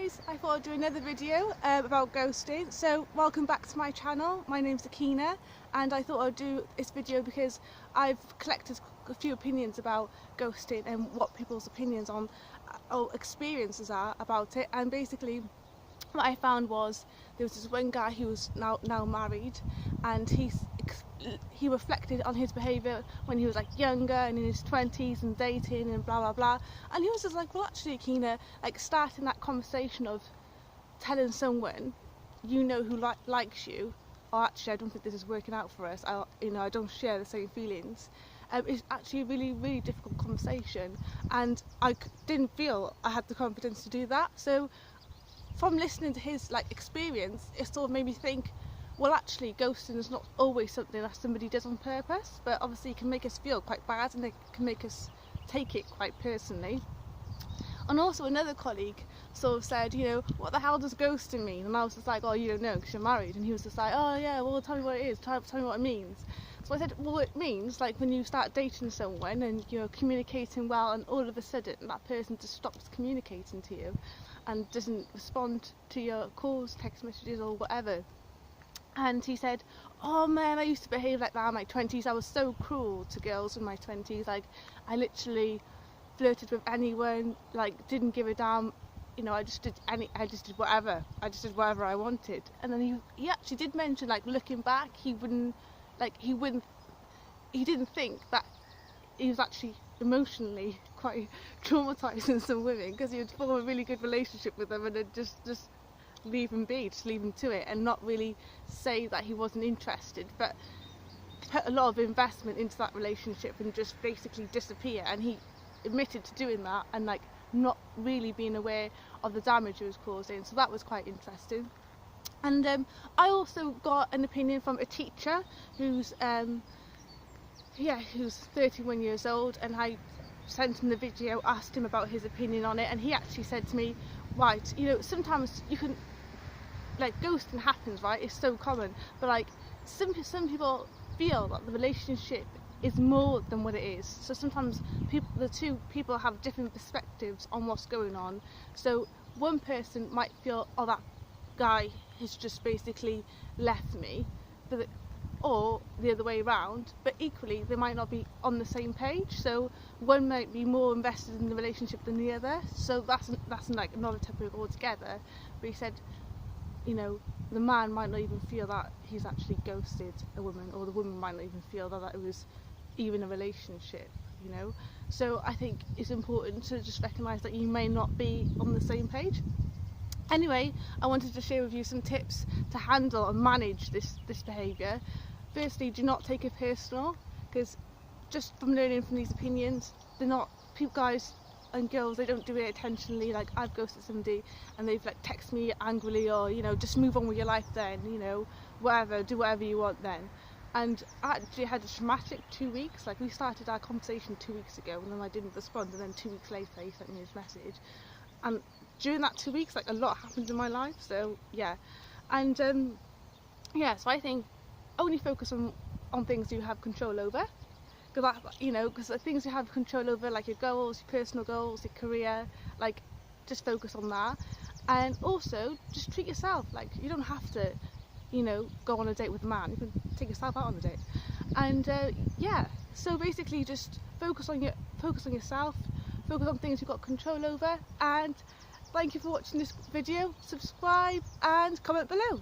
guys, I thought I'd do another video about ghosting. So welcome back to my channel. My name's Akina and I thought I'd do this video because I've collected a few opinions about ghosting and what people's opinions on or experiences are about it. And basically what I found was there was this one guy who was now married, and he reflected on his behaviour when he was like younger and in his 20s and dating and blah blah blah, and he was just like, well actually Akina, like starting that conversation of telling someone you know who likes you, or actually I don't think this is working out for us, I don't share the same feelings, is actually a really difficult conversation, and I didn't feel I had the confidence to do that. So from listening to his experience, it sort of made me think, well actually ghosting is not always something that somebody does on purpose, but obviously it can make us feel quite bad and it can make us take it quite personally. And also another colleague sort of said, what the hell does ghosting mean? And I was just like, oh, you don't know because you're married. And he was just like, oh yeah, well tell me what it is, tell me what it means. So I said, well it means like when you start dating someone and you're communicating well and all of a sudden that person just stops communicating to you and doesn't respond to your calls, text messages or whatever. And he said, oh man, I used to behave like that in my 20s. I was so cruel to girls in my 20s. Like I literally flirted with anyone, didn't give a damn, I just did whatever. I just did whatever I wanted. And then he actually did mention, looking back, he didn't think that he was actually emotionally quite traumatising some women, because he would form a really good relationship with them and then just leave him be, just leave him to it and not really say that he wasn't interested, but put a lot of investment into that relationship and just basically disappear. And he admitted to doing that and not really being aware of the damage he was causing, so that was quite interesting. And I also got an opinion from a teacher who's 31 years old, and I sent him the video, asked him about his opinion on it, and he actually said to me, right, sometimes you can, ghosting happens, right, it's so common, but some people feel that the relationship is more than what it is. So sometimes the two people have different perspectives on what's going on. So one person might feel, oh, that guy has just basically left me, or the other way around, but equally they might not be on the same page. So one might be more invested in the relationship than the other, so that's not a topic altogether. But he said, the man might not even feel that he's actually ghosted a woman, or the woman might not even feel that it was even a relationship, So I think it's important to just recognise that you may not be on the same page. Anyway, I wanted to share with you some tips to handle and manage this behaviour. Firstly, do not take it personal, because just from learning from these opinions, guys and girls, they don't do it intentionally. I've ghosted somebody and they've texted me angrily, or just move on with your life then, whatever, do whatever you want then. And I actually had a traumatic 2 weeks. We started our conversation 2 weeks ago and then I didn't respond, and then 2 weeks later he sent me his message, and during that 2 weeks a lot happened in my life. So yeah, and so I think only focus on things you have control over, because the things you have control over, like your goals, your personal goals, your career, just focus on that. And also just treat yourself. You don't have to go on a date with a man, you can take yourself out on a date. And so basically just focus on yourself, focus on things you've got control over. And thank you for watching this video. Subscribe and comment below.